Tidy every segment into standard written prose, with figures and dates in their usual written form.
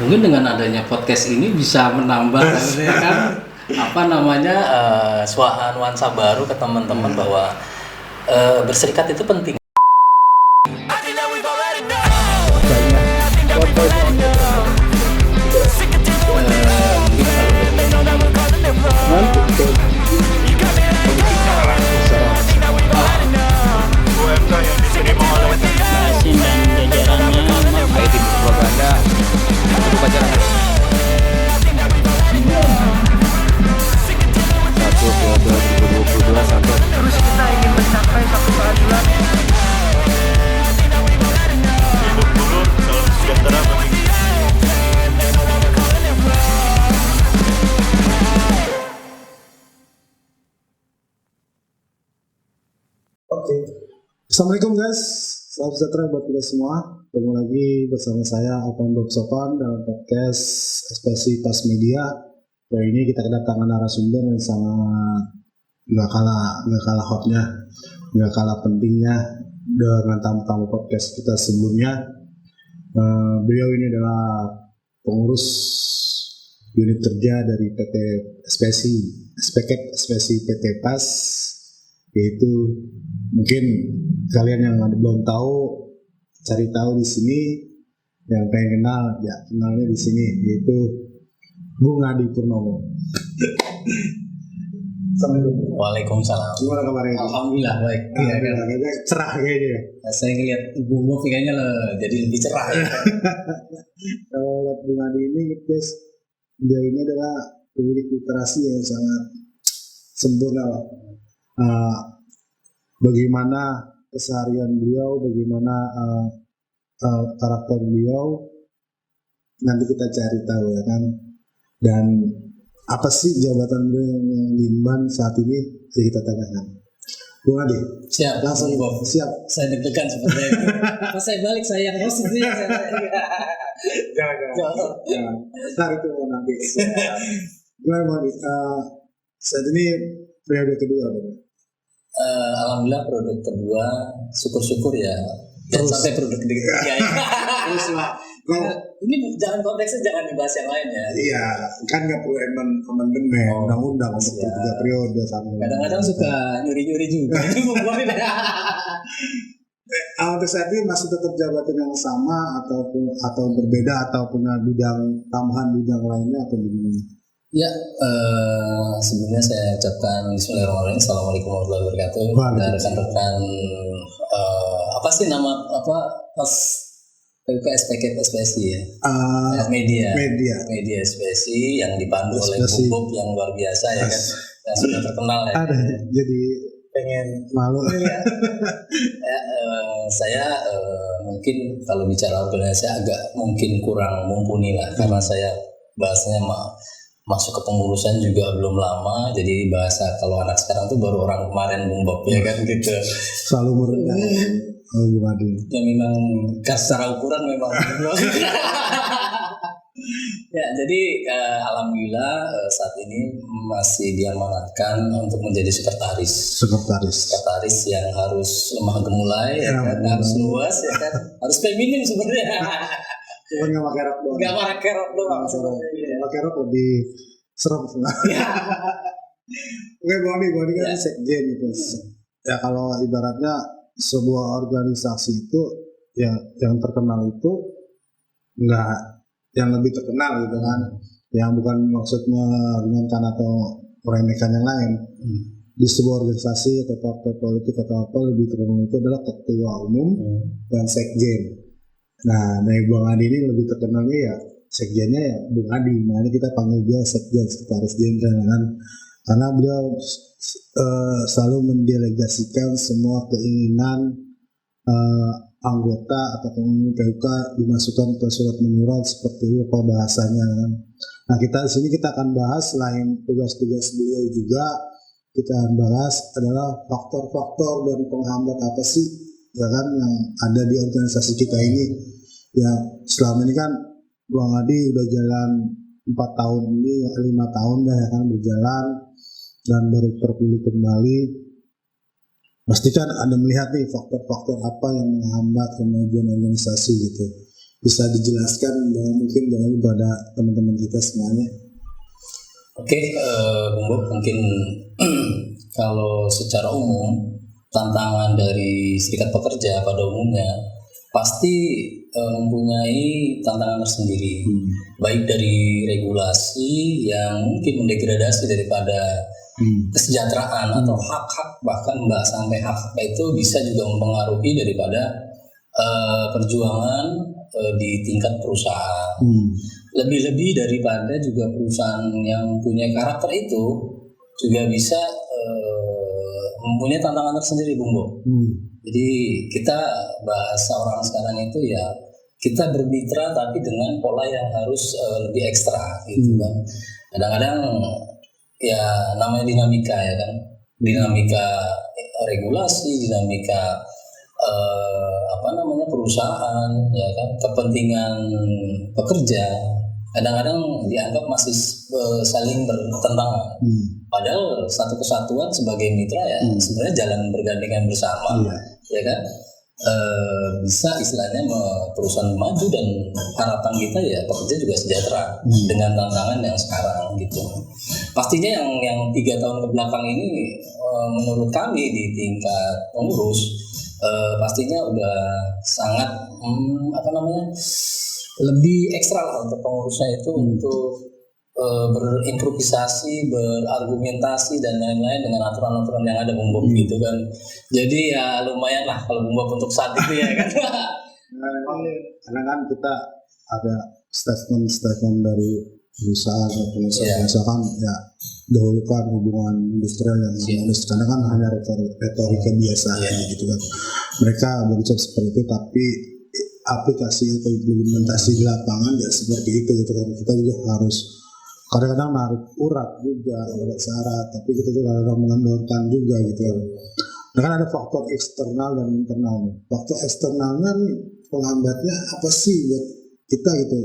Mungkin dengan adanya podcast ini bisa menambah ya kan nuansa baru ke teman-teman bahwa berserikat itu penting. Basin dan jajarannya IT propaganda untuk pacaran 1/2022 sampai Terus kita ingin mencapai satu keadilan. Hidup dulu, salam sejahtera bagi Oke. Assalamualaikum guys, salam sejahtera buat kita semua. Ketemu lagi bersama saya Alvan Bob Sopan dalam podcast Ekspresi Pas Media. Kali ini kita kedatangan narasumber yang sangat nggak kalah hotnya, nggak kalah pentingnya dengan tamu-tamu podcast kita sebelumnya. Beliau ini adalah pengurus unit kerja dari PT Spesi PT PAS, yaitu mungkin kalian yang belum tahu cari tahu di sini, yang pengen kenal ya kenalnya di sini, yaitu Bung Adi Purnomo. Assalamualaikum. Waalaikumsalam. Gimana kabarnya? Alhamdulillah baik. Iya kan. Kayaknya cerah kayaknya. Saya ngeliat Ibu Mo kayaknya jadi lebih cerah. Ya. Kalau lihat Bung Adi ini guys, dia ini adalah pemilik literasi yang sangat sempurna. Bagaimana keseharian beliau, bagaimana karakter beliau, nanti kita cari tahu ya kan. Dan apa sih jabatan beliau yang diemban saat ini, ya kita tanyakan. Bung Adi, Siap. langsung Bob. siap. Saya deg-degan sebenarnya. Pas saya balik saya yang host itu ya. Jangan. Ntar itu mau nanti. Gimana Bung Adi? Saat ini periode kedua, Bang. Alhamdulillah produk kedua, syukur-syukur ya. Jangan sampai produk ketiga ya. Terus lah. Ini jangan konteksnya jangan dibahas yang lain ya. Iya, kan nggak perlu amandemen undang-undang untuk 3 periode sama. Kadang-kadang suka nyuri-nyuri juga. Itu membuat Untuk saat ini masih tetap jabatan yang sama atau berbeda atau punya bidang tambahan bidang lainnya atau bagaimana? Ya, sebelumnya saya ucapkan Bismillahirrahmanirrahim. Assalamualaikum warahmatullahi wabarakatuh. Dan rekan-rekan apa sih nama pas SPSI ya? Media SPSI yang dipandu oleh Bu Bob yang luar biasa ya kan, yang sudah terkenal ya. Ada, jadi pengen malu. Saya mungkin kalau bicara organisasi agak mungkin kurang mumpuni lah, karena saya bahasanya masuk ke pengurusan juga belum lama, jadi bahasa kalau anak sekarang tuh baru orang kemarin Bung Bob ya kan gitu. Selalu merendah. Ya memang secara ukuran memang. Ya jadi alhamdulillah saat ini masih diamanatkan untuk menjadi sekretaris yang harus lemah gemulai ya kan, harus luas ya kan, harus feminim sebenarnya. Cuma nggak pakai rok doang. Nggak pakai rok doang. Pakai rok lebih serem sebenarnya. Oke, Bang Adi kan sekjen gitu. Ya kalau ibaratnya sebuah organisasi itu ya yang terkenal itu nggak yang lebih terkenal gitu kan, yang bukan maksudnya menginginkan atau meremehkan yang lain. Di sebuah organisasi atau partai politik atau apa lebih terkenal itu adalah ketua umum dan sekjen. Nah, dari Bang Adi ini lebih terkenalnya ya sekjennya ya Bung Adi. Makanya kita panggil dia sekjen, sekretaris jenderal kan, karena beliau selalu mendelegasikan semua keinginan anggota atau pengurus PUK dimasukkan ke surat menyurat seperti itu apa bahasanya kan. Nah kita di sini kita akan bahas selain tugas-tugas beliau juga, kita akan bahas adalah faktor-faktor dan penghambat apa sih ya kan yang ada di organisasi kita ini. Ya selama ini kan Bang Adi udah jalan 4 tahun ini, 5 tahun dah ya kan berjalan dan baru terpilih kembali. Pasti kan Anda melihat nih faktor-faktor apa yang menghambat kemajuan organisasi gitu. bisa dijelaskan mungkin kepada teman-teman kita semuanya. Oke, Bung Bob, mungkin kalau secara umum tantangan dari serikat pekerja pada umumnya pasti mempunyai tantangan tersendiri, baik dari regulasi yang mungkin mendegradasi daripada kesejahteraan atau hak-hak, bahkan nggak sampai hak itu bisa juga mempengaruhi daripada perjuangan di tingkat perusahaan. Lebih-lebih daripada juga perusahaan yang punya karakter itu juga bisa mempunyai tantangan tersendiri, Bung Bob. Jadi kita bahasa orang sekarang itu ya kita bermitra tapi dengan pola yang harus lebih ekstra gitu kan. Kadang-kadang ya namanya dinamika ya kan, dinamika regulasi, dinamika perusahaan ya kan, kepentingan pekerja kadang-kadang dianggap masih saling bertentangan. Padahal satu kesatuan sebagai mitra ya sebenarnya jalan bergandengan bersama, ya kan. Bisa istilahnya perusahaan maju dan harapan kita ya pekerja juga sejahtera dengan tantangan yang sekarang gitu. Pastinya yang 3 tahun kebelakang ini menurut kami di tingkat pengurus pastinya udah sangat lebih ekstra lah untuk pengurusnya itu untuk berimprovisasi, berargumentasi dan lain-lain dengan aturan-aturan yang ada Bung Bob gitu kan. Jadi ya lumayan lah kalau Bung Bob untuk saat itu ya kan. Karena kan kita ada statement dari perusahaan atau pengusaha misalkan ya dahulukan hubungan industrial yang manis, karena kan hanya retorika biasa gitu kan. Mereka berucap seperti itu tapi aplikasi atau implementasi di lapangan ya seperti itu gitu kan. Kita juga harus kadang-kadang narik urat juga, ada syarat, tapi kita juga kadang-kadang mengendorkan juga gitu kan. Nah kan ada faktor eksternal dan internal. Faktor eksternalnya nih penghambatnya apa sih buat kita gitu.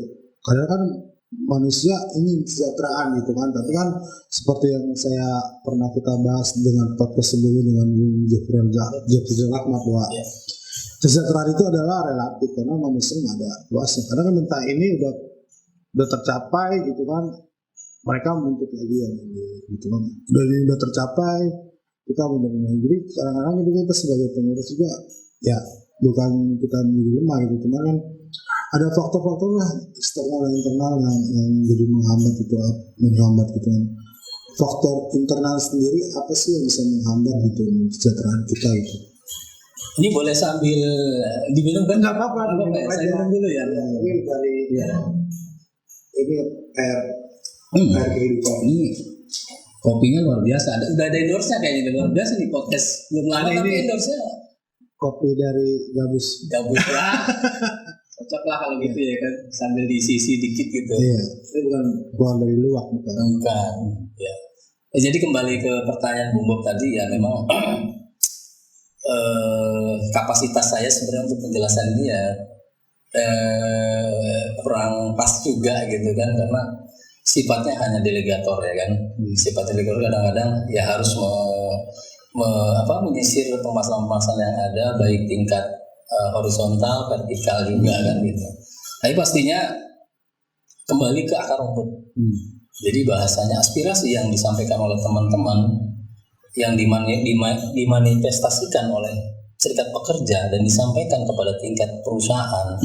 Kadang kan manusia ingin kesejahteraan gitu kan, tapi kan seperti yang saya pernah kita bahas dengan podcast sebelumnya dengan Jeffrey Rahmat bahwa kesejahteraan itu adalah relatif karena manusia nggak ada luasnya. Karena kan minta ini udah tercapai gitu kan, mereka menuntut lagi yang gitu kan. Udah tercapai, kita menerima. Jadi kadang-kadang kita sebagai pengurus juga ya bukan kita menjadi lemah gitu, cuma kan ada faktor-faktor lah eksternal dan internal yang jadi menghambat gitu kan. Faktor internal sendiri apa sih yang bisa menghambat gitu kesejahteraan kita gitu. Ini boleh sambil diminum kan? Enggak apa-apa, saya minum dulu ya. Ini dari ini air kehidupan. Ini kopinya luar biasa. Udah ada endorse-nya kayaknya, luar biasa di podcast. Belum lama tapi endorse-nya. Kopi dari Gabus ya. Cocok lah kalau gitu ya kan, sambil diisi dikit gitu. Iya. Itu bukan dari luwak bukan. Ya. Jadi kembali ke pertanyaan Bung Bob tadi ya, memang kapasitas saya sebenarnya untuk penjelasan ini ya kurang pas juga gitu kan, karena sifatnya hanya delegator ya kan. Sifat delegator kadang-kadang ya harus menyisir permasalahan-permasalahan yang ada baik tingkat horizontal, vertikal juga kan gitu. Tapi pastinya kembali ke akar rumput. Jadi bahasanya aspirasi yang disampaikan oleh teman-teman yang dimanifestasikan oleh serikat pekerja dan disampaikan kepada tingkat perusahaan,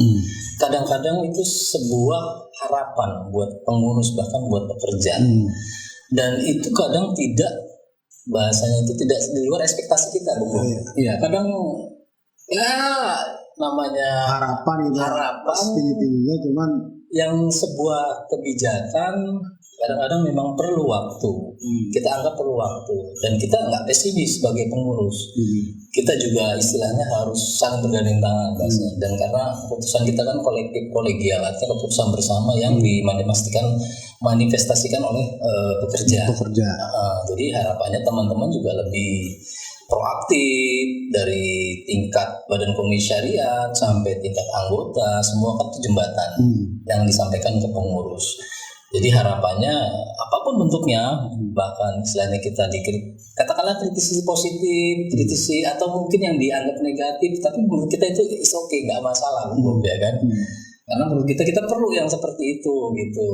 kadang-kadang itu sebuah harapan buat pengurus bahkan buat pekerja. Dan itu kadang tidak, bahasanya itu tidak di luar ekspektasi kita, Bu. Iya, kadang ya namanya harapan tingginya, cuman yang sebuah kebijakan kadang-kadang memang perlu waktu. Kita anggap perlu waktu, dan kita nggak pesimis sebagai pengurus. Kita juga istilahnya harus saling bergandeng tangan, dan karena keputusan kita kan kolektif kolegial, artinya keputusan bersama yang dimanifestasikan oleh pekerja. Jadi harapannya teman-teman juga lebih proaktif dari tingkat badan komisariat sampai tingkat anggota, semua kan jembatan yang disampaikan ke pengurus. Jadi harapannya apapun bentuknya, bahkan istilahnya kita katakanlah kritisi positif, kritisi atau mungkin yang dianggap negatif, tapi menurut kita itu is okay, nggak masalah, ya kan. Karena menurut kita perlu yang seperti itu gitu.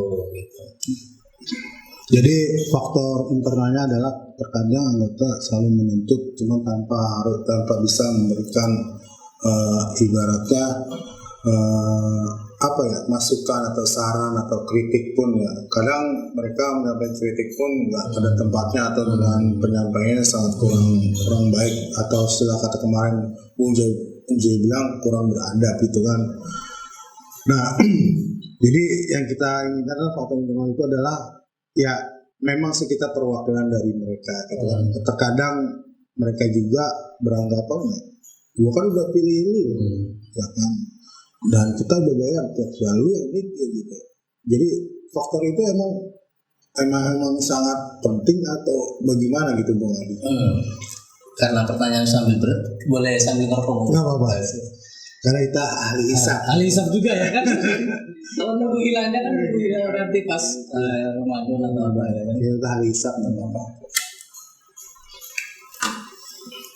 Jadi faktor internalnya adalah terkadang anggota selalu menuntut cuma tanpa bisa memberikan ibaratnya masukan atau saran atau kritik pun ya. Kadang mereka menyampaikan kritik pun nggak pada tempatnya atau dengan penyampaiannya sangat kurang baik, atau setelah kata kemarin Bung Joy bilang kurang beradab gitu kan. Nah jadi yang kita inginkan adalah faktor internal itu adalah ya memang sih kita perwakilan dari mereka gitu kan. Terkadang mereka juga beranggapan gua kan udah pilih lu ya kan, dan kita udah bayar selalu yang itu gitu. Jadi faktor itu emang sangat penting atau bagaimana gitu Bung Adi? Karena pertanyaan boleh sambil ngerokok? Nggak apa-apa. Karena kita ahli hisab. Ahli hisab juga ya kan? Kalau nunggu hilangnya kan nunggu hilang nanti pas Ramadan atau apa ya kan? Kita ahli hisab nggak apa-apa.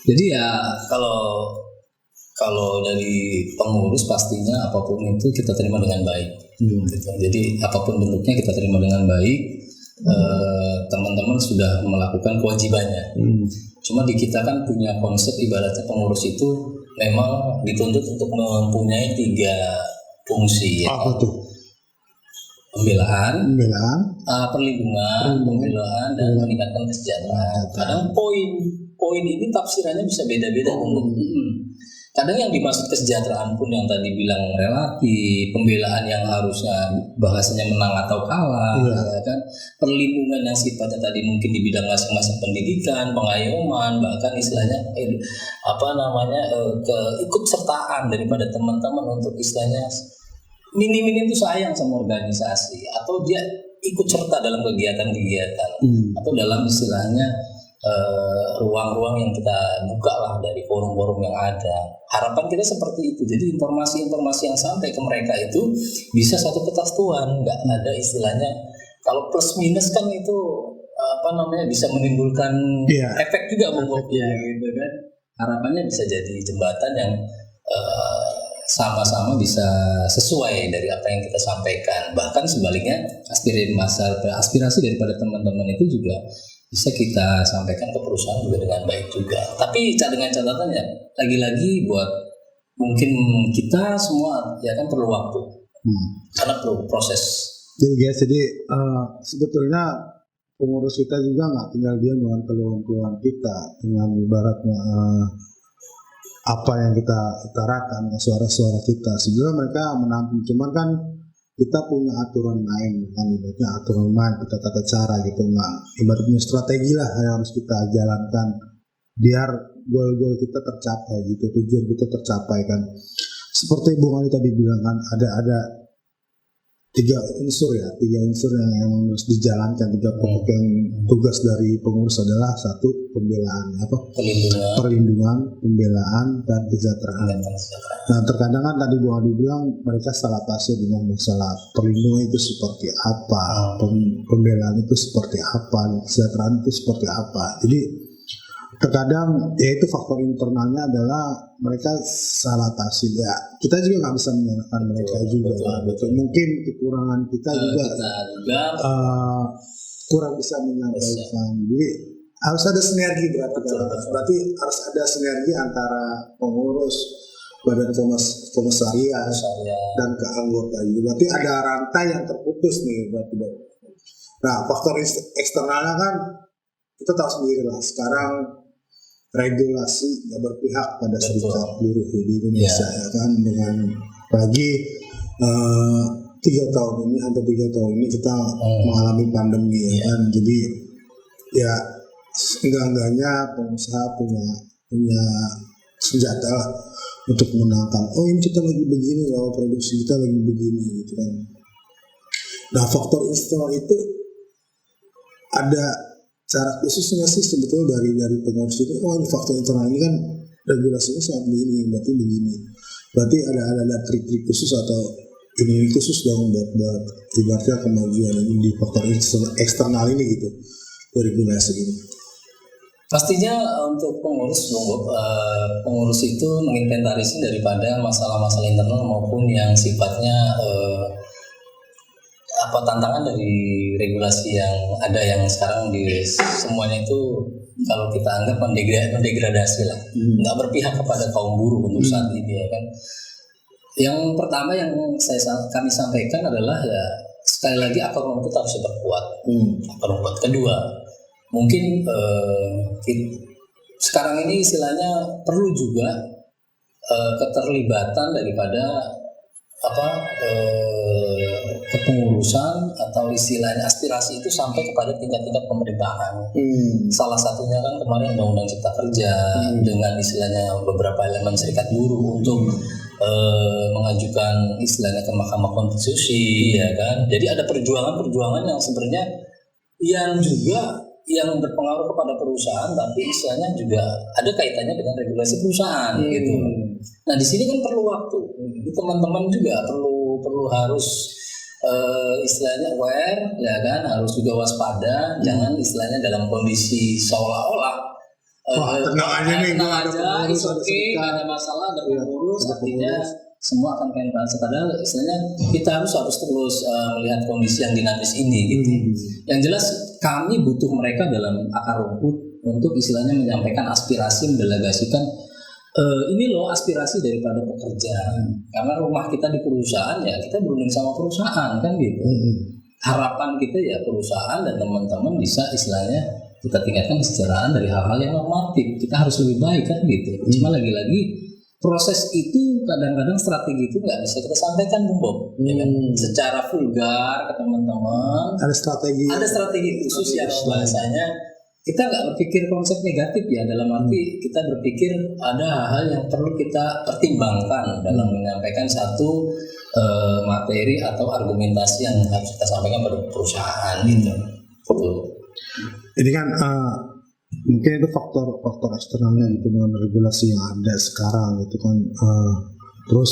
Jadi ya kalau dari pengurus pastinya apapun itu kita terima dengan baik. Gitu. Jadi apapun bentuknya kita terima dengan baik. Teman-teman sudah melakukan kewajibannya. Cuma di kita kan punya konsep ibaratnya pengurus itu memang dituntut untuk mempunyai 3 fungsi. Apa tuh? Pembelaan, perlindungan, pembelaan dan meningkatkan kesejahteraan. Kadang poin ini tafsirannya bisa beda-beda. Kadang yang dimaksud kesejahteraan pun yang tadi bilang relatif, pembelaan yang harusnya bahasanya menang atau kalah, ya kan? Perlindungan yang sifatnya tadi mungkin di bidang masing-masing pendidikan, pengayoman, bahkan istilahnya keikutsertaan daripada teman-teman untuk istilahnya minim-minim itu sayang sama organisasi, atau dia ikut serta dalam kegiatan-kegiatan atau dalam istilahnya ruang-ruang yang kita buka lah dari forum-forum yang ada. Harapan kita seperti itu. Jadi informasi-informasi yang sampai ke mereka itu bisa satu kesatuan, nggak ada istilahnya kalau plus minus kan itu bisa menimbulkan efek juga gitu kan. Harapannya bisa jadi jembatan yang sama-sama bisa sesuai dari apa yang kita sampaikan. Bahkan sebaliknya aspirasi daripada teman-teman itu juga bisa kita sampaikan ke perusahaan juga dengan baik juga. Tapi dengan catatannya, lagi-lagi buat mungkin kita semua ya kan perlu waktu, karena perlu proses. Jadi sebetulnya pengurus kita juga nggak tinggal diam dengan keluhan-keluhan kita, dengan ibaratnya apa yang kita utarakan, suara-suara kita. Sebenarnya mereka menampung, cuman kan kita punya aturan main, kita tata cara gitu, ibaratnya strategi lah yang harus kita jalankan biar goal-goal kita tercapai gitu, tujuan kita tercapai kan. Seperti Bung Ali tadi bilang kan, ada 3 unsur yang harus dijalankan. 3 pokok yang tugas dari pengurus adalah 1 pembelaan, perlindungan, pembelaan dan kesejahteraan. Nah terkadang kan tadi Bung Adi bilang mereka salah tafsir dengan masalah perlindungan itu seperti apa, pembelaan itu seperti apa, kesejahteraan itu seperti apa. Jadi terkadang yaitu faktor internalnya adalah mereka salah tafsir ya. Kita juga nggak bisa menyalahkan mereka juga. Betul. Mungkin kekurangan kita juga kurang bisa menyampaikan. Jadi harus ada sinergi berarti harus ada sinergi antara pengurus, badan komisariat dan keanggota. Berarti ada rantai yang terputus nih berarti. Nah faktor eksternalnya kan kita tahu sendiri lah sekarang. Regulasi yang berpihak pada serikat buruh di Indonesia ya kan, dengan apalagi 3 tahun ini kita mengalami pandemi ya kan. Jadi ya enggak-enggaknya pengusaha punya senjata lah untuk menangkan ini kita lagi begini loh, produksi kita lagi begini gitu kan. Nah faktor eksternal itu ada cara khususnya sih sebetulnya dari pengurus itu. Ini faktor internal ini kan regulasinya sangat begini, berarti ada trik-trik khusus atau ini khusus dong buat ibaratnya kemajuan di faktor eksternal ini gitu, regulasi ini. Pastinya untuk pengurus, Bung Bob, pengurus itu menginventarisir daripada masalah-masalah internal maupun yang sifatnya tantangan dari regulasi yang ada yang sekarang di semuanya itu kalau kita anggap mendegradasi lah, nggak berpihak kepada kaum buruh untuk saat ini ya kan. Yang pertama yang kami sampaikan adalah ya sekali lagi akar rumput harus diperkuat. Akar rumput. Kedua, mungkin sekarang ini istilahnya perlu juga keterlibatan daripada kepengurusan atau istilahnya aspirasi itu sampai kepada tingkat-tingkat pemerintahan. Salah satunya kan kemarin Undang-Undang Cipta Kerja dengan istilahnya beberapa elemen serikat buruh untuk mengajukan istilahnya ke Mahkamah Konstitusi ya kan. Jadi ada perjuangan-perjuangan yang sebenarnya yang juga yang berpengaruh kepada perusahaan tapi istilahnya juga ada kaitannya dengan regulasi perusahaan gitu. Nah di sini kan perlu waktu. Teman-teman juga perlu harus istilahnya aware ya kan, harus juga waspada, jangan istilahnya dalam kondisi seolah-olah tenang aja nih, it's okay, nggak ada masalah, ada pengurus, artinya semua akan pentas. Padahal istilahnya kita harus terus melihat kondisi yang dinamis ini gitu. Yang jelas kami butuh mereka dalam akar rumput untuk istilahnya menyampaikan aspirasi, mendelegasikan ini loh aspirasi daripada pekerja. Karena rumah kita di perusahaan ya kita berunding sama perusahaan kan gitu. Harapan kita ya perusahaan dan teman-teman bisa istilahnya kita tingkatkan kesejahteraan dari hal-hal yang normatif. Kita harus lebih baik kan gitu. Cuma lagi-lagi proses itu kadang-kadang strategi itu nggak bisa kita sampaikan Bung Bob ya kan? Secara vulgar ke teman-teman. Ada strategi khusus yang bahasanya kita nggak berpikir konsep negatif ya, dalam arti kita berpikir ada hal-hal yang perlu kita pertimbangkan dalam menyampaikan satu materi atau argumentasi yang harus kita sampaikan pada perusahaan gitu. Ini kan mungkin itu faktor eksternalnya gitu dengan regulasi yang ada sekarang gitu kan. Terus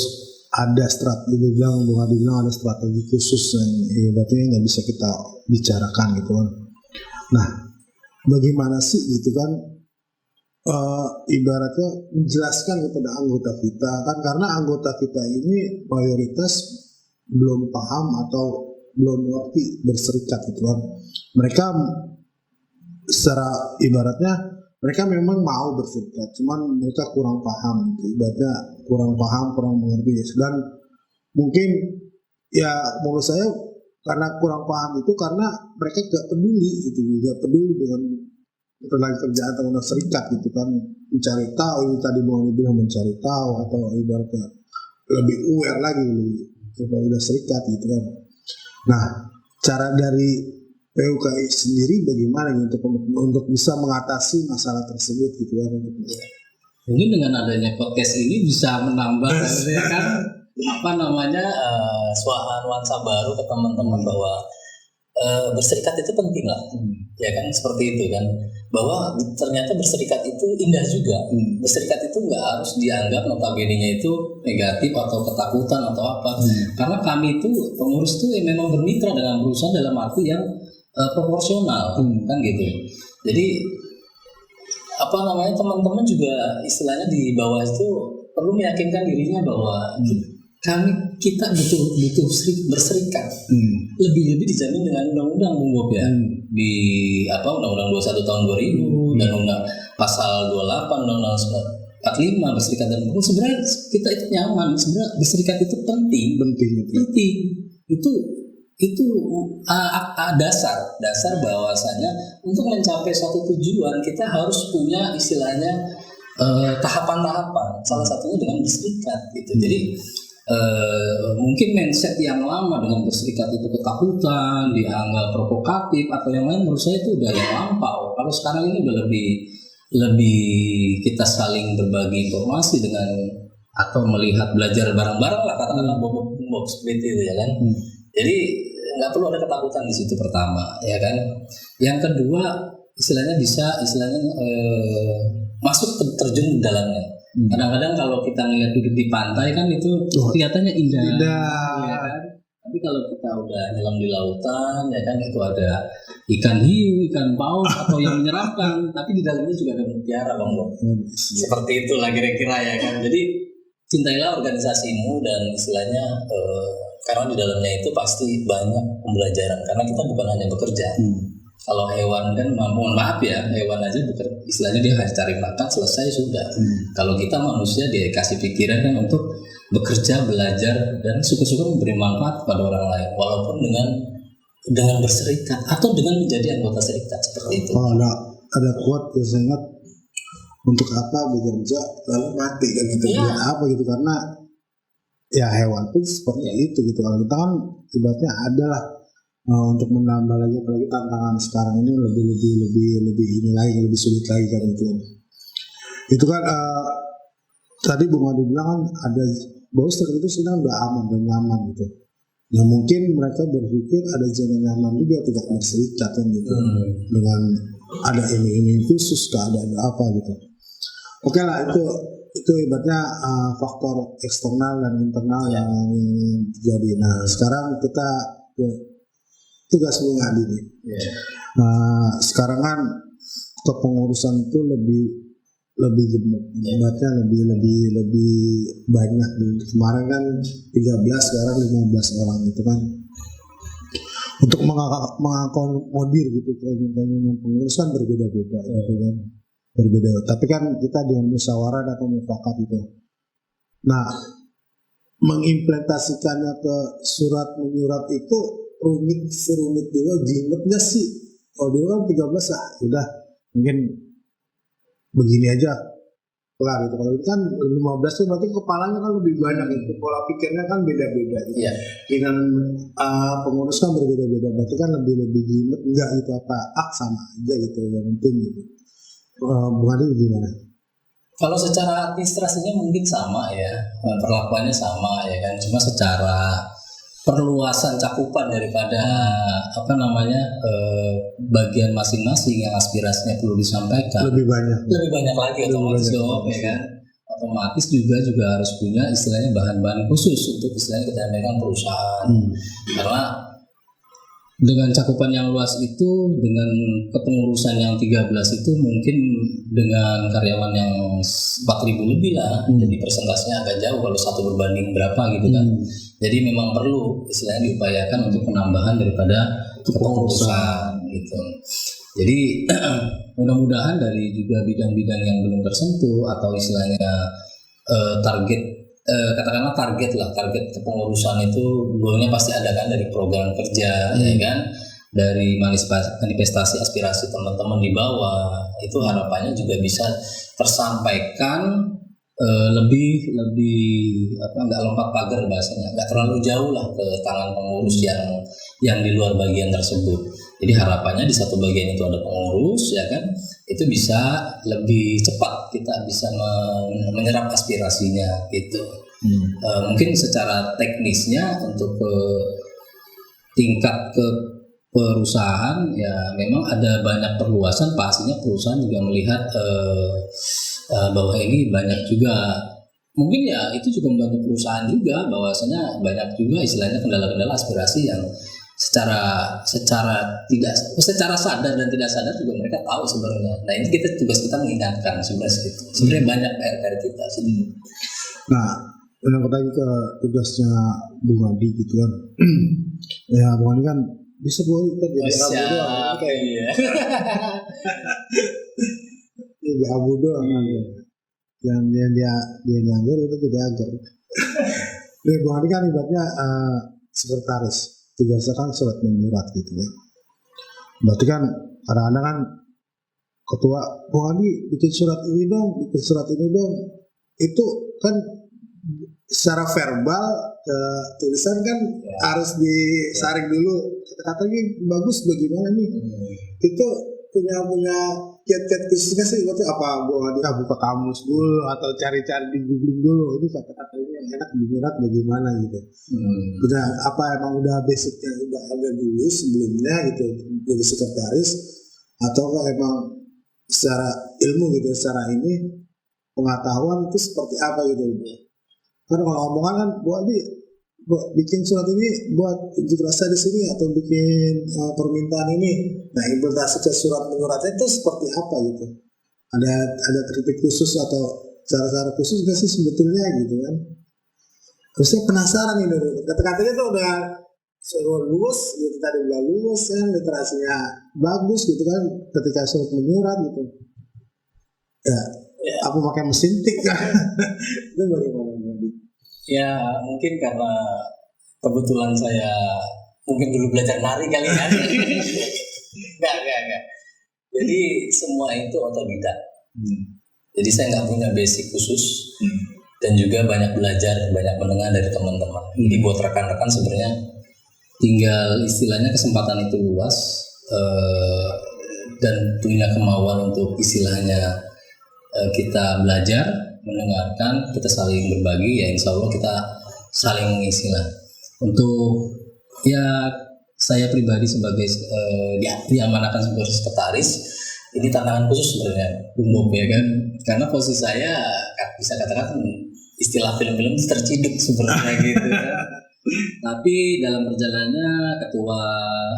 ada strategi, Bung Adi bilang ada strategi khusus yang berarti nggak bisa kita bicarakan gitu kan. Nah, bagaimana sih gitu kan ibaratnya menjelaskan kepada anggota kita kan, karena anggota kita ini mayoritas belum paham atau belum ngerti berserikat gitu kan. Mereka secara ibaratnya mereka memang mau berserikat, cuman mereka kurang paham gitu. Ibaratnya kurang mengerti dan mungkin ya menurut saya karena kurang paham itu karena mereka gak peduli dengan tenaga kerjaan atau serikat gitu kan, mencari tahu ini tadi mau dibilang mencari tahu atau ibaratnya lebih aware lagi kepada serikat gitu kan. Nah cara dari PUKI sendiri bagaimana untuk bisa mengatasi masalah tersebut gitu kan? Mungkin dengan adanya podcast ini bisa menambah ya kan nuansa baru ke teman-teman bahwa berserikat itu penting lah, ya kan seperti itu kan, bahwa ternyata berserikat itu indah juga. Berserikat itu nggak harus dianggap notabene-nya itu negatif atau ketakutan atau apa, karena kami itu pengurus itu memang bermitra dengan perusahaan dalam arti yang proporsional kan gitu. Jadi teman-teman juga istilahnya di bawah itu perlu meyakinkan dirinya bahwa kita butuh berserikat. Lebih-lebih dijamin dengan undang-undang Bung Bob ya. Di Undang-Undang 21 tahun 2000 dan Undang Pasal 28 Undang-Undang 45 berserikat dan sebenarnya kita itu nyaman. Sebenarnya berserikat itu penting. Itu dasar bahwasanya untuk mencapai suatu tujuan kita harus punya istilahnya tahapan-tahapan. Salah satunya dengan berserikat gitu. Jadi mungkin mindset yang lama dengan berserikat itu ketakutan, dianggap provokatif atau yang lain, menurut saya itu udah yang lampau. Kalau sekarang ini udah lebih kita saling berbagi informasi dengan atau melihat belajar bareng-bareng lah, katakanlah Bob seperti itu ya kan. Jadi nggak perlu ada ketakutan di situ pertama ya kan. Yang kedua istilahnya bisa masuk terjun di dalamnya. Kadang-kadang kalau kita ngeliat duduk di pantai kan itu kelihatannya indah. Ya kan? Tapi kalau kita udah nyelam di lautan, ya kan itu ada ikan hiu, ikan paus atau yang menyeramkan, tapi di dalamnya juga ada mutiara, Bang Bob. Seperti itulah kira-kira ya kan. Jadi cintailah organisasimu dan istilahnya karena di dalamnya itu pasti banyak pembelajaran. Karena kita bukan hanya bekerja. Kalau hewan kan, mohon maaf ya, hewan aja istilahnya dia hanya cari makan selesai sudah. Kalau kita manusia dia kasih pikiran kan untuk bekerja, belajar dan suka-suka memberi manfaat kepada orang lain, walaupun dengan berserikat atau dengan menjadi anggota serikat seperti itu. Oh, ada quote yang saya ingat, untuk apa bekerja lalu mati kan gitu. Ya. Apa gitu, karena ya hewan pun seperti itu gitu. Kalau kita kan ibaratnya adalah untuk menambah lagi, apalagi tantangan sekarang ini lebih ini lagi, lebih sulit lagi kan itu. Itu kan tadi Bung Adi bilang kan ada bahwa itu sedang udah aman dan nyaman gitu. Nah mungkin mereka berpikir ada zona nyaman juga tidak berserikat kan gitu. Dengan ada iming-iming khusus, ada apa gitu. Oke lah, itu ibaratnya faktor eksternal dan internal yang terjadi. Nah sekarang kita tugas Bung Adi nih. Sekarang kan kepengurusan itu lebih gemuk, ibaratnya lebih banyak. Kemarin kan 13, sekarang 15 orang gitu kan. Untuk mengakomodir gitu keinginan pengurus kan berbeda-beda gitu kan. Berbeda. Tapi kan kita dengan musyawarah atau mufakat itu. Nah, mengimplementasikannya ke surat menyurat itu serumit juga, jimatnya sih. Kalau dulu kan 13 lah, udah mungkin begini aja kelar gitu. Kalau itu kan 15 itu berarti kepalanya kan lebih banyak gitu, pola pikirnya kan beda-beda gitu. Keinginan pengurus kan berbeda-beda, berarti kan lebih jimat, enggak gitu apa sama aja gitu, yang penting gitu. Bung Adi gimana? Kalau secara administrasinya mungkin sama ya, perlakuannya sama ya kan, cuma secara perluasan cakupan daripada bagian masing-masing yang aspirasinya perlu disampaikan lebih banyak lagi otomatis dong ya kan. Otomatis juga harus punya istilahnya bahan-bahan khusus untuk istilahnya kita sampaikan perusahaan. Karena dengan cakupan yang luas itu, dengan kepengurusan yang 13 itu, mungkin dengan karyawan yang 4.000 lebih lah, jadi persentasenya agak jauh kalau 1 berbanding berapa gitu kan. Jadi memang perlu istilahnya diupayakan untuk penambahan daripada kepengurusan gitu. Jadi mudah-mudahan dari juga bidang-bidang yang belum tersentuh atau istilahnya katakanlah target kepengurusan itu goalnya pasti ada kan, dari program kerja ya kan, dari manifestasi aspirasi teman-teman di bawah, itu harapannya juga bisa tersampaikan lebih nggak lompat pagar bahasanya, nggak terlalu jauh lah ke tangan pengurus yang di luar bagian tersebut. Jadi harapannya di satu bagian itu ada pengurus ya kan, itu bisa lebih cepat kita bisa menyerap aspirasinya gitu. Mungkin secara teknisnya untuk ke tingkat ke perusahaan ya memang ada banyak perluasan, pastinya perusahaan juga melihat bahwa ini banyak juga, mungkin ya itu juga membantu perusahaan juga bahwasanya banyak juga istilahnya kendala-kendala aspirasi yang secara sadar dan tidak sadar juga mereka tahu sebenarnya. Nah ini tugas kita mengingatkan sebenarnya banyak PR kita sendiri. Nah, menangkap lagi ke tugasnya Bung Adi gitu kan. Ya Bung Adi kan bisa boleh kita jadi abu doang kayak jadi abu doang yang dia dianggur itu tidak agar. Jadi Bung Adi kan ibaratnya sekretaris, tugasnya kan surat menyurat gitu kan. Berarti kan kadang-kadang kan ketua Bung Adi bikin surat ini dong, itu kan secara verbal tulisan kan harus disaring dulu, kata-katanya bagus bagaimana nih. Itu punya kiat-kiat khususnya sih, itu apa Bung Adi buka kamus dulu atau cari-cari di googling dulu ini kata-katanya enak dimurat bagaimana gitu. Udah apa emang udah basicnya udah ada dulu sebelumnya gitu jadi sekretaris, atau emang secara ilmu gitu, secara ini pengetahuan itu seperti apa gitu. Karena kalau omongan kan Bu Adi bikin surat ini buat unjuk rasa di sini atau bikin permintaan ini. Nah, implementasi ke surat menyuratnya itu seperti apa gitu? Ada kritik khusus atau cara-cara khusus nggak sih sebetulnya gitu kan? Terus saya penasaran ini, kata-katanya tuh udah lulus gitu, tadi udah lulus kan, literasinya bagus gitu kan, ketika surat menyurat gitu. Ya, apa pakai mesin tik kan? Itu bagaimana? Ya mungkin karena kebetulan saya mungkin dulu belajar nari kali ya. Enggak. Jadi semua itu otodidak. Jadi saya nggak punya basic khusus dan juga banyak belajar, banyak mendengar dari teman-teman. Jadi buat rekan-rekan sebenarnya tinggal istilahnya kesempatan itu luas dan punya kemauan untuk istilahnya kita belajar, mendengarkan, kita saling berbagi, ya insya Allah kita saling mengisi lah. Untuk ya saya pribadi sebagai diamanahkan sebagai sekretaris, ini tantangan khusus sebenarnya, Bung Bob ya kan, karena posisi saya bisa katakan istilah film-film terciduk sebenarnya gitu kan. Tapi dalam perjalanannya ketua,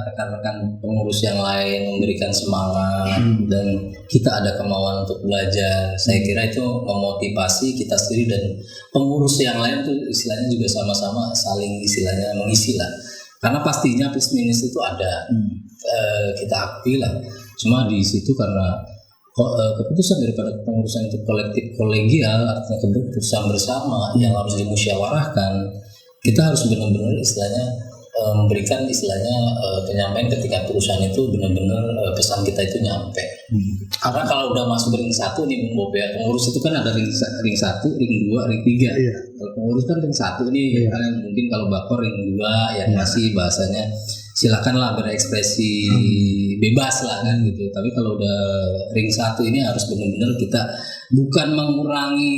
rekan-rekan pengurus yang lain memberikan semangat dan kita ada kemauan untuk belajar. Saya kira itu memotivasi kita sendiri dan pengurus yang lain tuh istilahnya juga sama-sama saling istilahnya mengisi lah. Karena pastinya plus minus itu ada, kita akui lah. Cuma di situ karena keputusan daripada pengurusan itu kolektif kolegial, artinya keputusan bersama yang harus dimusyawarahkan. Kita harus benar-benar istilahnya memberikan istilahnya penyampaian ketika perusahaan itu benar-benar pesan kita itu nyampe. Karena kalau udah masuk ring 1 nih Bung Bob ya, pengurus itu kan ada ring 1, ring 2, ring 3. Iya. Kalau pengurus kan ring 1 nih, kan mungkin kalau bakor ring 2 yang masih bahasanya silakanlah berekspresi bebas lah kan gitu. Tapi kalau udah ring 1 ini harus benar-benar kita bukan mengurangi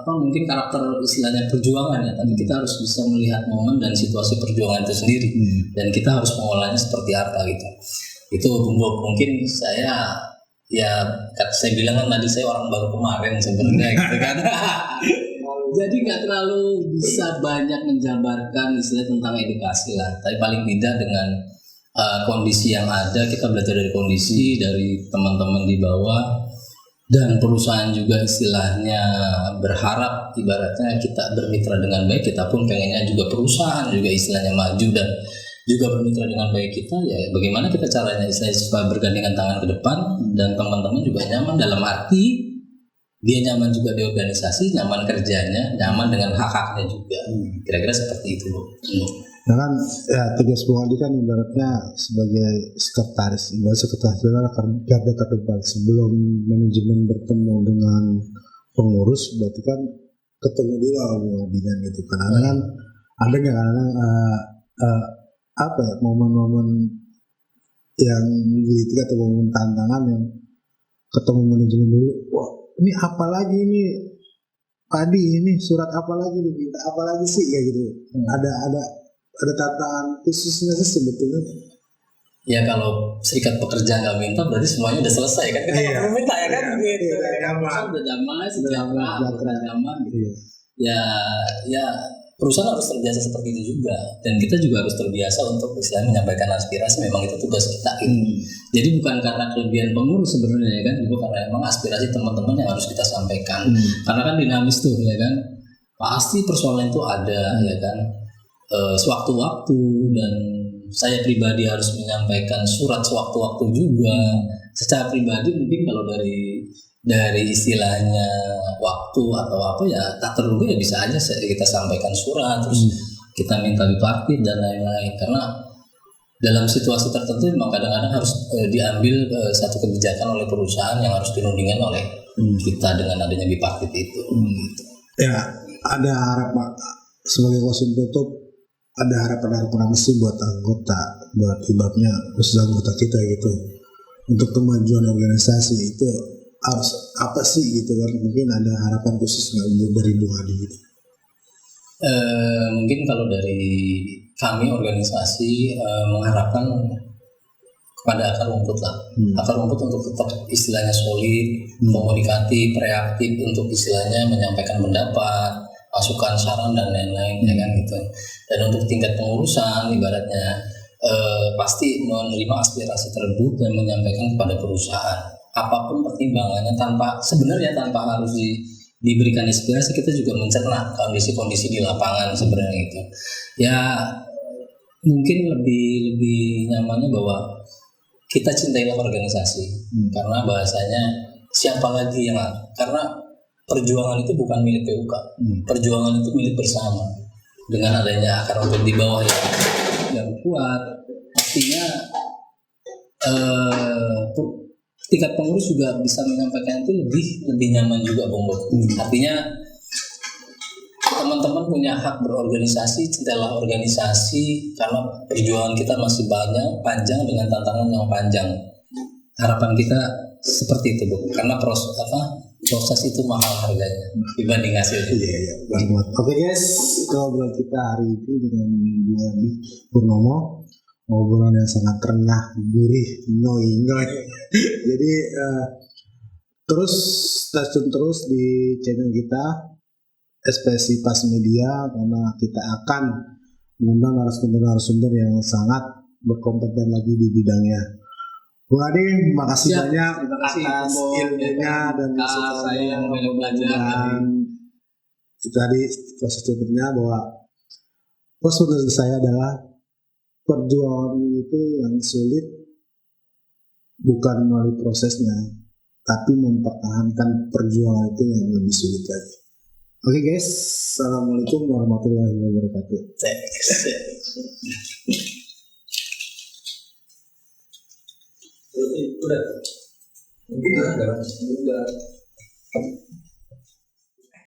mungkin karakter istilahnya perjuangan ya, tapi kita harus bisa melihat momen dan situasi perjuangan itu sendiri dan kita harus mengolahnya seperti apa gitu. Itu mungkin saya bilang kan tadi saya orang baru kemarin sebenarnya gitu kan. Jadi nggak terlalu bisa banyak menjabarkan istilah tentang edukasi lah, tapi paling tidak dengan kondisi yang ada, kita belajar dari kondisi, dari teman-teman di bawah, dan perusahaan juga istilahnya berharap ibaratnya kita bermitra dengan baik, kita pun pengennya juga perusahaan juga istilahnya maju dan juga bermitra dengan baik kita, ya bagaimana kita caranya istilahnya supaya bergandengan tangan ke depan dan teman-teman juga nyaman, dalam arti dia nyaman juga di organisasi, nyaman kerjanya, nyaman dengan hak-haknya juga. Kira-kira seperti itu, Bu. Ya kan, ya tugas Bung Adi kan ibaratnya sebagai sekretaris adalah garda terdepan sebelum manajemen bertemu dengan pengurus, berarti kan ketemu dulu sama Bung Adi kan gitu. Karena kan ada nggak momen-momen yang gitu atau momen tantangan yang ketemu manajemen dulu, wah ini apa lagi ini Adi, ini surat apa lagi nih, minta apa lagi sih ya gitu. Ada tantangan khususnya sih sebetulnya. Ya kalau serikat pekerja nggak minta berarti semuanya udah selesai kan, kita nggak perlu minta ya kan gitu. Udah damai, sejahtera, nyaman gitu. Ya perusahaan harus terbiasa seperti itu juga, dan kita juga harus terbiasa untuk istilahnya menyampaikan aspirasi. Memang itu tugas kita gitu. Jadi bukan karena kelebihan pengurus sebenarnya ya kan, juga karena memang aspirasi teman-teman yang harus kita sampaikan. Karena kan dinamis tuh ya kan, pasti persoalan itu ada ya kan, sewaktu-waktu, dan saya pribadi harus menyampaikan surat sewaktu-waktu juga. Secara pribadi mungkin kalau dari istilahnya waktu atau apa ya tak terduga ya bisa aja kita sampaikan surat, terus kita minta diparkir dan lain-lain, karena dalam situasi tertentu memang kadang-kadang harus diambil satu kebijakan oleh perusahaan yang harus dirundingkan oleh kita dengan adanya bipartit itu. Ya ada harapan sebagai closing tutup, ada harapan sih buat anggota, buat ibaratnya khusus anggota kita gitu, untuk kemajuan organisasi itu harus apa sih gitu kan? Mungkin ada harapan khusus nggak dari Bung Adi gitu? Mungkin kalau dari kami organisasi mengharapkan kepada akar rumput lah, akar rumput untuk tetap istilahnya solid, komunikatif, reaktif untuk istilahnya menyampaikan pendapat, masukan, saran dan lain-lain ya kan gitu. Dan untuk tingkat pengurusan ibaratnya pasti menerima aspirasi tersebut dan menyampaikan kepada perusahaan apapun pertimbangannya tanpa harus diberikan inspirasi. Kita juga mencerna kondisi-kondisi di lapangan sebenarnya gitu ya. Mungkin lebih nyamannya bahwa kita cintailah organisasi karena bahasanya siapa lagi yang karena perjuangan itu bukan milik PUK, perjuangan itu milik bersama. Dengan adanya akar rumput di bawah yang kuat, artinya tingkat pengurus juga bisa menyampaikan itu lebih nyaman juga Bung Bob. Artinya teman-teman punya hak berorganisasi, cintailah organisasi karena perjuangan kita masih panjang dengan tantangan yang panjang. Harapan kita seperti itu Bu, karena proses itu mahal harganya dibanding hasilnya. Iya, banget. Oke guys, itu obrolan kita hari ini dengan Bu Adi Purnomo, obrolan yang sangat renyah, gurih, nyoy. Jadi terus stay tune terus di channel kita SPSI Pas Media, karena kita akan mengundang narasumber yang sangat berkompeten lagi di bidangnya. Bu Adi, makasih banyak atas ilmunya dan saya yang belajar tadi proses berikutnya bahwa proses menurut saya adalah perjuangan itu yang sulit bukan melalui prosesnya, tapi mempertahankan perjuangan itu yang lebih sulit lagi. Oke guys, assalamualaikum warahmatullahi wabarakatuh. Udah.